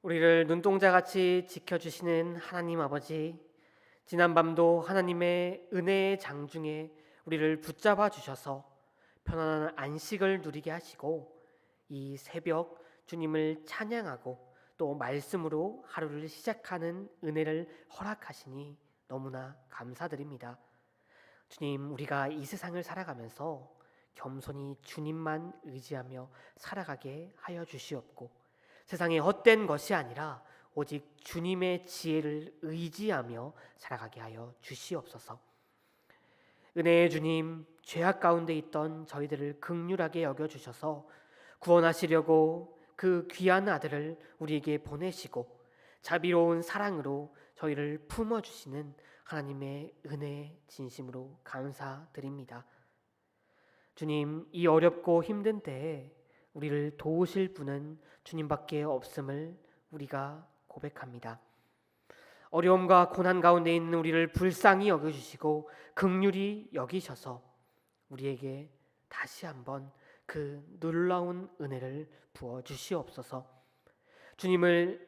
우리를 눈동자같이 지켜주시는 하나님 아버지, 지난밤도 하나님의 은혜의 장중에 우리를 붙잡아 주셔서 편안한 안식을 누리게 하시고, 이 새벽 주님을 찬양하고 또 말씀으로 하루를 시작하는 은혜를 허락하시니 너무나 감사드립니다. 주님, 우리가 이 세상을 살아가면서 겸손히 주님만 의지하며 살아가게 하여 주시옵고, 세상의 헛된 것이 아니라 오직 주님의 지혜를 의지하며 살아가게 하여 주시옵소서. 은혜의 주님, 죄악 가운데 있던 저희들을 긍휼하게 여겨주셔서 구원하시려고 그 귀한 아들을 우리에게 보내시고 자비로운 사랑으로 저희를 품어주시는 하나님의 은혜에 진심으로 감사드립니다. 주님, 이 어렵고 힘든 때에 우리를 도우실 분은 주님밖에 없음을 우리가 고백합니다. 어려움과 고난 가운데 있는 우리를 불쌍히 여겨주시고 긍휼히 여기셔서 우리에게 다시 한번 그 놀라운 은혜를 부어주시옵소서. 주님의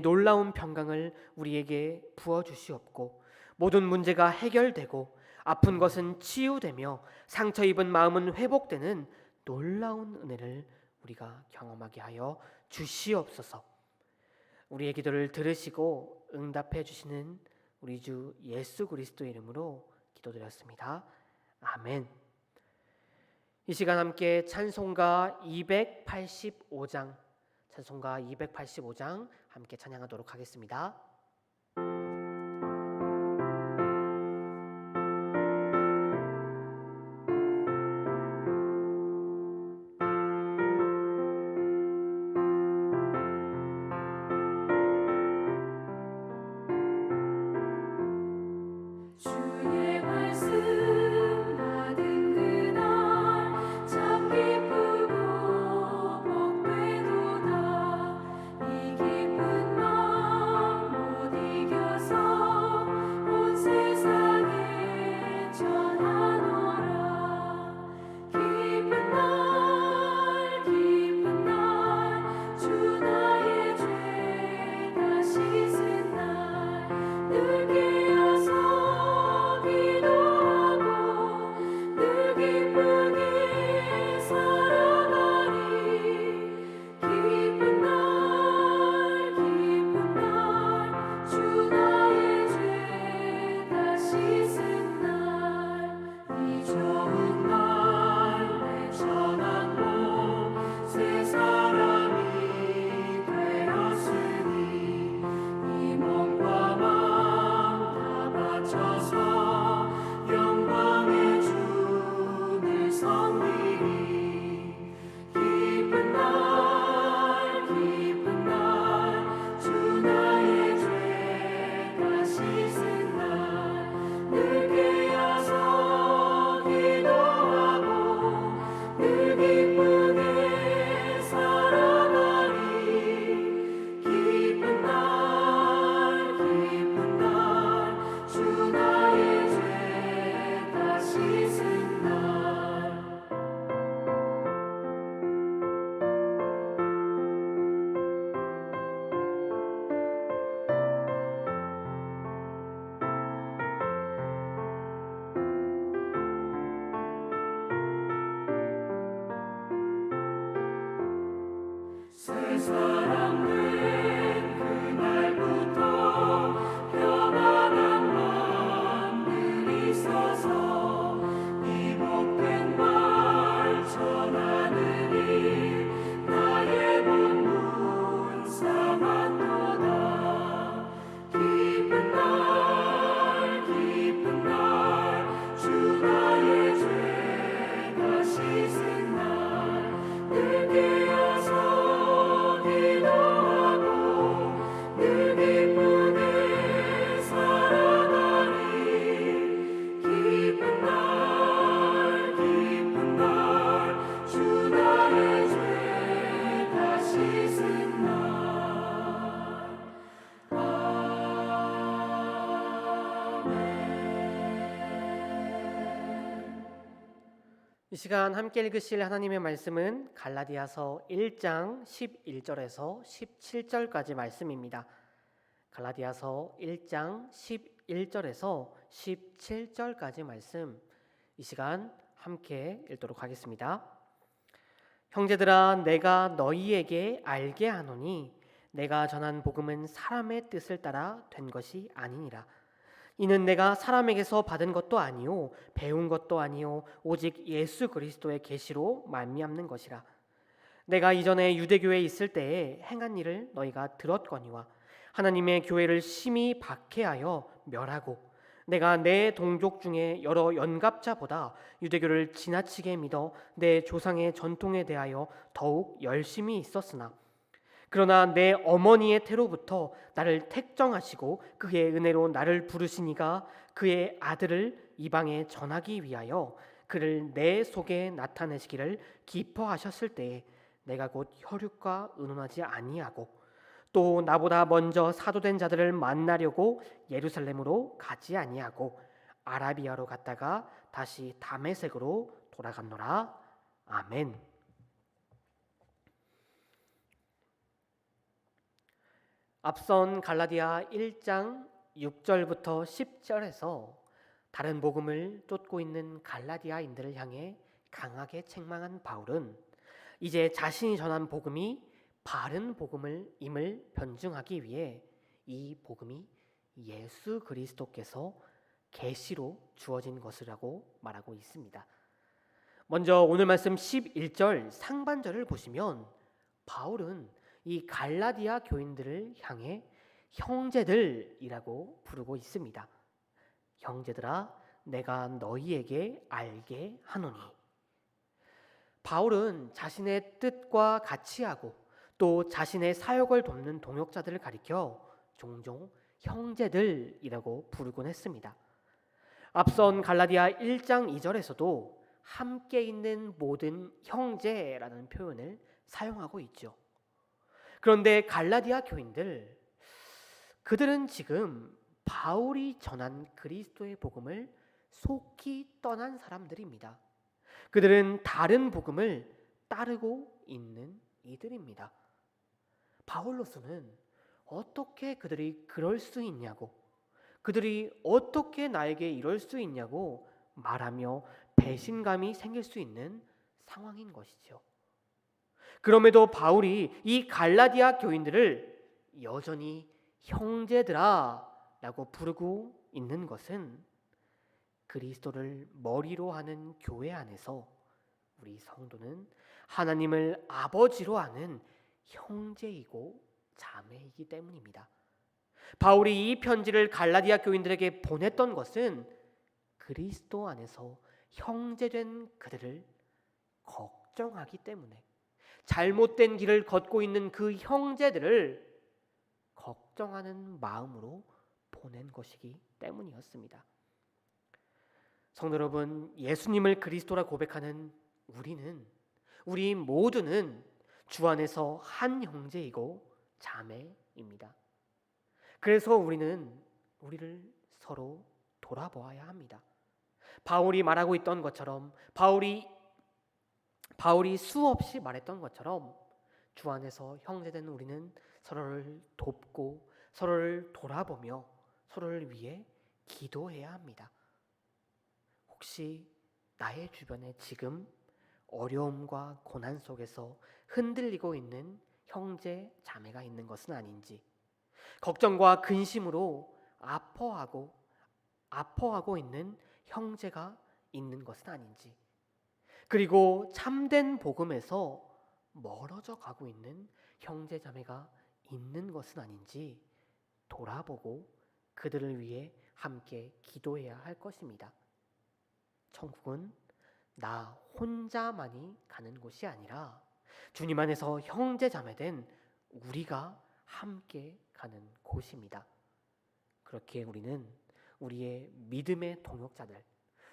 놀라운 평강을 우리에게 부어주시옵고, 모든 문제가 해결되고 아픈 것은 치유되며 상처 입은 마음은 회복되는 놀라운 은혜를 우리가 경험하게 하여 주시옵소서. 우리의 기도를 들으시고 응답해 주시는 우리 주 예수 그리스도의 이름으로 기도드렸습니다. 아멘. 이 시간 함께 찬송가 285장 함께 찬양하도록 하겠습니다. 주의 말씀 받은 그날 참 기쁘고 복되도다. 이 기쁜 마음 못 이겨서 온 세상에 전하노라. 기쁜 날 주 나의 죄 다 씻은 날 늘 깨어서 기도하고 늘 기쁘게 살아가리. 기쁜 날 주 나의 죄 다 씻은 날 이 좋은 날 내 전한 몸 새 사람이 되었으니 이 몸과 마음 다 바쳐서 영광의 주를 섬기리. 기쁜 날 주 나의 죄 다 씻은 날 늘 깨어서 기도하고 늘 기쁘게 살아가리. 기쁜 날 주 나의 죄 다 씻은 날. 새 사람 된 그날부터 평안한 마음 늘 있어서 이 복된 말 전하느니 나의 본분 삼았도다. 기쁜 날 주 나의 죄 다 씻은 날 늘 깨어서 기도하고 시간 함께 읽으실 하나님의 말씀은 갈라디아서 1장 11절에서 17절까지 말씀입니다. 갈라디아서 1장 11절에서 17절까지 말씀, 이 시간 함께 읽도록 하겠습니다. 형제들아, 내가 너희에게 알게 하노니 내가 전한 복음은 사람의 뜻을 따라 된 것이 아니니라. 이는 내가 사람에게서 받은 것도 아니요 배운 것도 아니요 오직 예수 그리스도의 계시로 말미암는 것이라. 내가 이전에 유대교에 있을 때에 행한 일을 너희가 들었거니와 하나님의 교회를 심히 박해하여 멸하고 내가 내 동족 중에 여러 연갑자보다 유대교를 지나치게 믿어 내 조상의 전통에 대하여 더욱 열심히 있었으나 그러나 내 어머니의 태로부터 나를 택정하시고 그의 은혜로 나를 부르시니가 그의 아들을 이방에 전하기 위하여 그를 내 속에 나타내시기를 기뻐하셨을 때에 내가 곧 혈육과 의논하지 아니하고 또 나보다 먼저 사도된 자들을 만나려고 예루살렘으로 가지 아니하고 아라비아로 갔다가 다시 다메섹으로 돌아갔노라. 아멘. 앞선 갈라디아 1장 6절부터 10절에서 다른 복음을 쫓고 있는 갈라디아인들을 향해 강하게 책망한 바울은 이제 자신이 전한 복음이 바른 복음임을 변증하기 위해 이 복음이 예수 그리스도께서 계시로 주어진 것이라고 말하고 있습니다. 먼저 오늘 말씀 11절 상반절을 보시면 바울은 이 갈라디아 교인들을 향해 형제들이라고 부르고 있습니다. 형제들아, 내가 너희에게 알게 하노니. 바울은 자신의 뜻과 같이하고 또 자신의 사역을 돕는 동역자들을 가리켜 종종 형제들이라고 부르곤 했습니다. 앞선 갈라디아 1장 2절에서도 함께 있는 모든 형제라는 표현을 사용하고 있죠. 그런데 갈라디아 교인들, 그들은 지금 바울이 전한 그리스도의 복음을 속히 떠난 사람들입니다. 그들은 다른 복음을 따르고 있는 이들입니다. 바울로서는 어떻게 그들이 그럴 수 있냐고, 그들이 어떻게 나에게 이럴 수 있냐고 말하며 배신감이 생길 수 있는 상황인 것이죠. 그럼에도 바울이 이 갈라디아 교인들을 여전히 형제들아 라고 부르고 있는 것은 그리스도를 머리로 하는 교회 안에서 우리 성도는 하나님을 아버지로 하는 형제이고 자매이기 때문입니다. 바울이 이 편지를 갈라디아 교인들에게 보냈던 것은 그리스도 안에서 형제된 그들을 걱정하기 때문에, 잘못된 길을 걷고 있는 그 형제들을 걱정하는 마음으로 보낸 것이기 때문이었습니다. 성도 여러분, 예수님을 그리스도라 고백하는 우리 모두는 주 안에서 한 형제이고 자매입니다. 그래서 우리를 서로 돌아보아야 합니다. 바울이 말하고 있던 것처럼, 바울이 수없이 말했던 것처럼 주 안에서 형제된 우리는 서로를 돕고 서로를 돌아보며 서로를 위해 기도해야 합니다. 혹시 나의 주변에 지금 어려움과 고난 속에서 흔들리고 있는 형제 자매가 있는 것은 아닌지, 걱정과 근심으로 아파하고 있는 형제가 있는 것은 아닌지, 그리고 참된 복음에서 멀어져 가고 있는 형제 자매가 있는 것은 아닌지 돌아보고 그들을 위해 함께 기도해야 할 것입니다. 천국은 나 혼자만이 가는 곳이 아니라 주님 안에서 형제 자매된 우리가 함께 가는 곳입니다. 그렇게 우리는 우리의 믿음의 동역자들,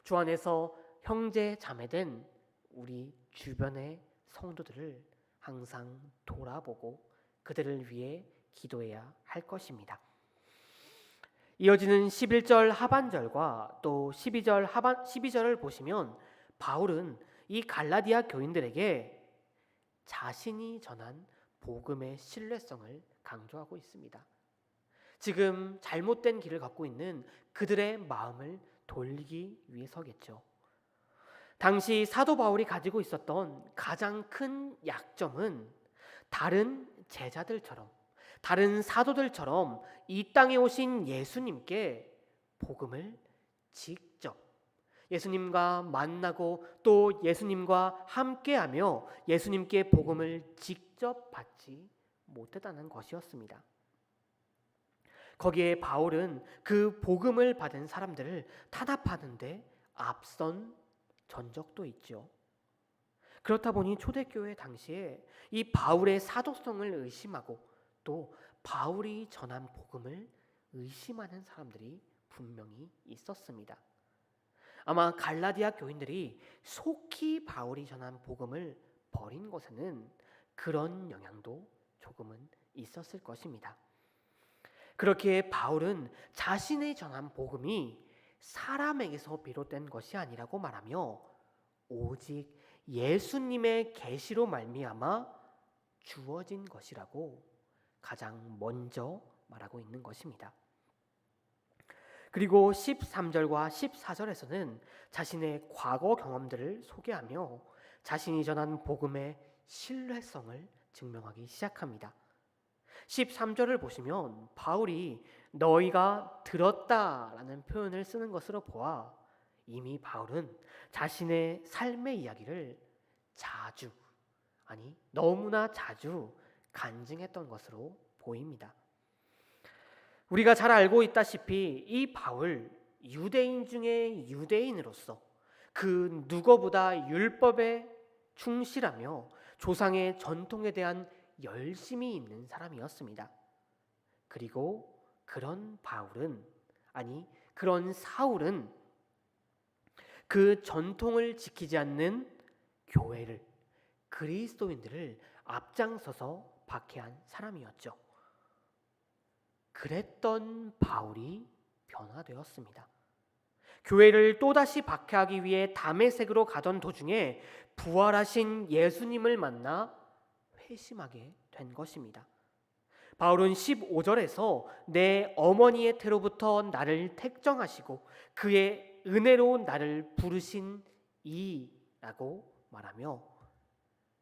주 안에서 형제 자매된 우리 주변의 성도들을 항상 돌아보고 그들을 위해 기도해야 할 것입니다. 이어지는 11절 하반절과 또 12절을 보시면 바울은 이 갈라디아 교인들에게 자신이 전한 복음의 신뢰성을 강조하고 있습니다. 지금 잘못된 길을 갖고 있는 그들의 마음을 돌리기 위해서겠죠. 당시 사도 바울이 가지고 있었던 가장 큰 약점은 다른 제자들처럼, 다른 사도들처럼 이 땅에 오신 예수님께 복음을 직접 예수님과 만나고 또 예수님과 함께하며 예수님께 복음을 직접 받지 못했다는 것이었습니다. 거기에 바울은 그 복음을 받은 사람들을 탄압하는데 앞선 전적도 있죠. 그렇다 보니 초대교회 당시에 이 바울의 사도성을 의심하고 또 바울이 전한 복음을 의심하는 사람들이 분명히 있었습니다. 아마 갈라디아 교인들이 속히 바울이 전한 복음을 버린 것에는 그런 영향도 조금은 있었을 것입니다. 그렇기에 바울은 자신의 전한 복음이 사람에게서 비롯된 것이 아니라고 말하며 오직 예수님의 계시로 말미암아 주어진 것이라고 가장 먼저 말하고 있는 것입니다. 그리고 13절과 14절에서는 자신의 과거 경험들을 소개하며 자신이 전한 복음의 신뢰성을 증명하기 시작합니다. 13절을 보시면 바울이 너희가 들었다라는 표현을 쓰는 것으로 보아 이미 바울은 자신의 삶의 이야기를 자주, 아니 너무나 자주 간증했던 것으로 보입니다. 우리가 잘 알고 있다시피 이 바울 유대인 중에 유대인으로서 그 누구보다 율법에 충실하며 조상의 전통에 대한 열심이 있는 사람이었습니다. 그리고 그런 바울은, 아니 그런 사울은 그 전통을 지키지 않는 교회를, 그리스도인들을 앞장서서 박해한 사람이었죠. 그랬던 바울이 변화되었습니다. 교회를 또다시 박해하기 위해 다메섹으로 가던 도중에 부활하신 예수님을 만나 회심하게 된 것입니다. 바울은 15절에서 내 어머니의 태로부터 나를 택정하시고 그의 은혜로 나를 부르신 이라고 말하며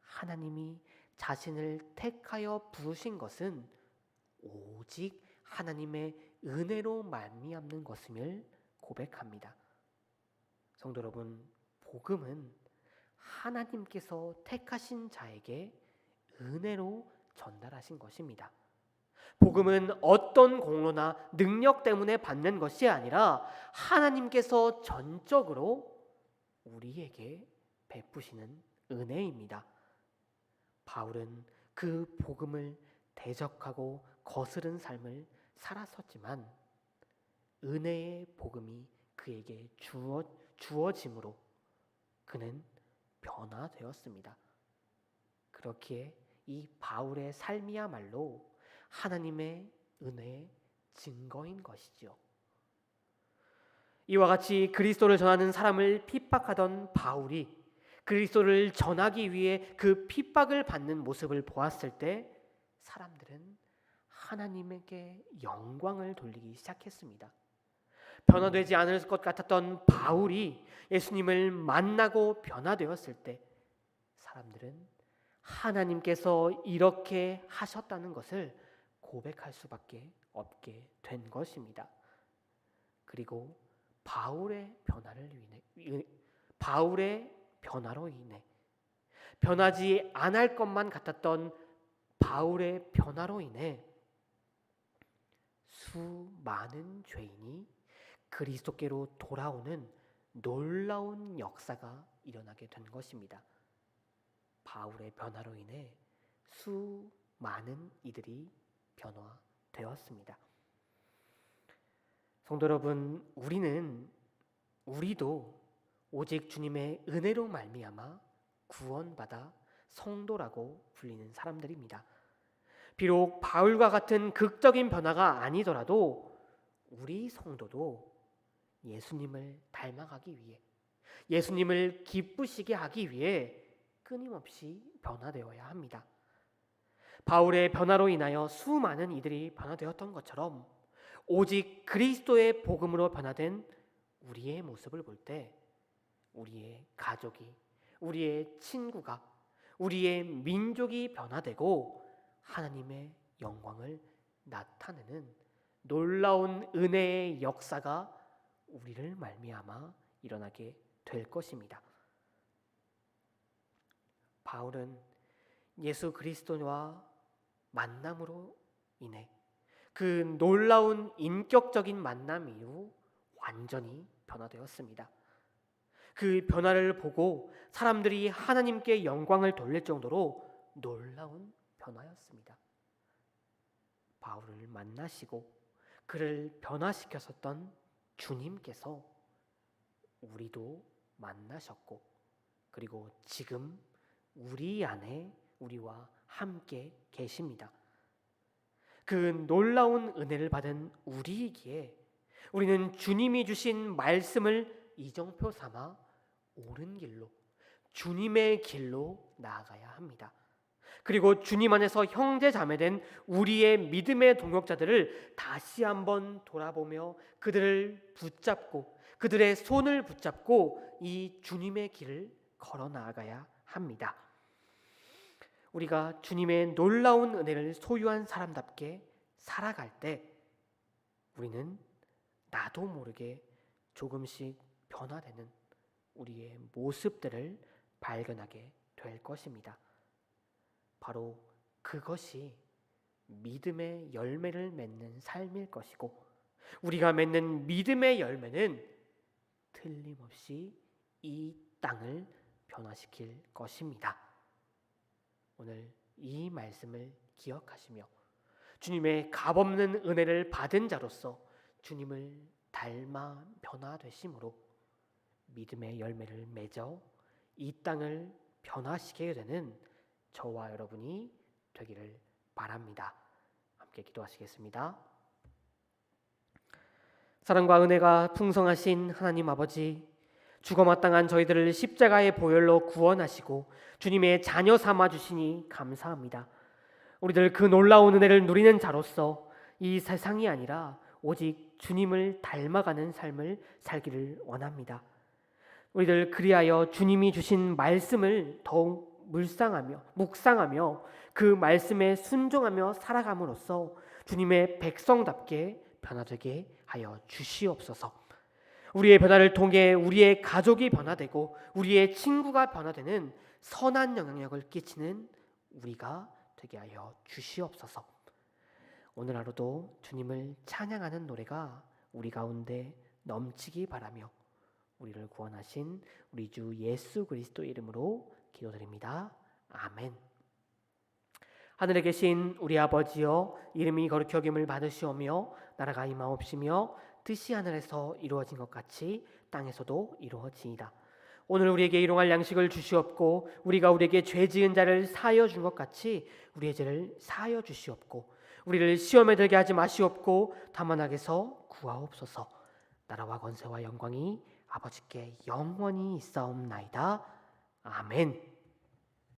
하나님이 자신을 택하여 부르신 것은 오직 하나님의 은혜로 말미암는 것임을 고백합니다. 성도 여러분, 복음은 하나님께서 택하신 자에게 은혜로 전달하신 것입니다. 복음은 어떤 공로나 능력 때문에 받는 것이 아니라 하나님께서 전적으로 우리에게 베푸시는 은혜입니다. 바울은 그 복음을 대적하고 거스른 삶을 살았었지만 은혜의 복음이 그에게 주어짐으로 그는 변화되었습니다. 그렇기에 이 바울의 삶이야말로 하나님의 은혜의 증거인 것이지요. 이와 같이 그리스도를 전하는 사람을 핍박하던 바울이 그리스도를 전하기 위해 그 핍박을 받는 모습을 보았을 때 사람들은 하나님에게 영광을 돌리기 시작했습니다. 변화되지 않을 것 같았던 바울이 예수님을 만나고 변화되었을 때 사람들은 하나님께서 이렇게 하셨다는 것을 고백할 수밖에 없게 된 것입니다. 그리고 바울의 변화로 인해 변하지 않을 것만 같았던 바울의 변화로 인해 수많은 죄인이 그리스도께로 돌아오는 놀라운 역사가 일어나게 된 것입니다. 바울의 변화로 인해 수많은 이들이 변화되었습니다. 성도 여러분, 우리도 오직 주님의 은혜로 말미암아 구원받아 성도라고 불리는 사람들입니다. 비록 바울과 같은 극적인 변화가 아니더라도 우리 성도도 예수님을 닮아가기 위해, 예수님을 기쁘시게 하기 위해 끊임없이 변화되어야 합니다. 바울의 변화로 인하여 수많은 이들이 변화되었던 것처럼 오직 그리스도의 복음으로 변화된 우리의 모습을 볼 때 우리의 가족이, 우리의 친구가, 우리의 민족이 변화되고 하나님의 영광을 나타내는 놀라운 은혜의 역사가 우리를 말미암아 일어나게 될 것입니다. 바울은 예수 그리스도와 만남으로 인해 그 놀라운 인격적인 만남 이후 완전히 변화되었습니다. 그 변화를 보고 사람들이 하나님께 영광을 돌릴 정도로 놀라운 변화였습니다. 바울을 만나시고 그를 변화시켰었던 주님께서 우리도 만나셨고 그리고 지금 우리 안에 우리와 함께 계십니다. 그 놀라운 은혜를 받은 우리이기에 우리는 주님이 주신 말씀을 이정표 삼아 옳은 길로, 주님의 길로 나아가야 합니다. 그리고 주님 안에서 형제 자매된 우리의 믿음의 동역자들을 다시 한번 돌아보며 그들을 붙잡고 그들의 손을 붙잡고 이 주님의 길을 걸어 나아가야 합니다. 우리가 주님의 놀라운 은혜를 소유한 사람답게 살아갈 때 우리는 나도 모르게 조금씩 변화되는 우리의 모습들을 발견하게 될 것입니다. 바로 그것이 믿음의 열매를 맺는 삶일 것이고 우리가 맺는 믿음의 열매는 틀림없이 이 땅을 변화시킬 것입니다. 오늘 이 말씀을 기억하시며 주님의 값없는 은혜를 받은 자로서 주님을 닮아 변화되심으로 믿음의 열매를 맺어 이 땅을 변화시키게 되는 저와 여러분이 되기를 바랍니다. 함께 기도하시겠습니다. 사랑과 은혜가 풍성하신 하나님 아버지, 죽어마땅한 저희들을 십자가의 보혈로 구원하시고 주님의 자녀 삼아 주시니 감사합니다. 우리들 그 놀라운 은혜를 누리는 자로서 이 세상이 아니라 오직 주님을 닮아가는 삶을 살기를 원합니다. 우리들 그리하여 주님이 주신 말씀을 더욱 묵상하며 그 말씀에 순종하며 살아감으로써 주님의 백성답게 변화되게 하여 주시옵소서. 우리의 변화를 통해 우리의 가족이 변화되고 우리의 친구가 변화되는 선한 영향력을 끼치는 우리가 되게 하여 주시옵소서. 오늘 하루도 주님을 찬양하는 노래가 우리 가운데 넘치기 바라며 우리를 구원하신 우리 주 예수 그리스도 이름으로 기도드립니다. 아멘. 하늘에 계신 우리 아버지여, 이름이 거룩히 여김을 받으시오며 나라가 임하옵시며 뜻이 하늘에서 이루어진 것 같이 땅에서도 이루어지이다. 오늘 우리에게 일용할 양식을 주시옵고 우리가 우리에게 죄 지은 자를 사하여 준 것 같이 우리의 죄를 사하여 주시옵고 우리를 시험에 들게 하지 마시옵고 다만 악에서 구하옵소서. 나라와 권세와 영광이 아버지께 영원히 있사옵나이다. 아멘.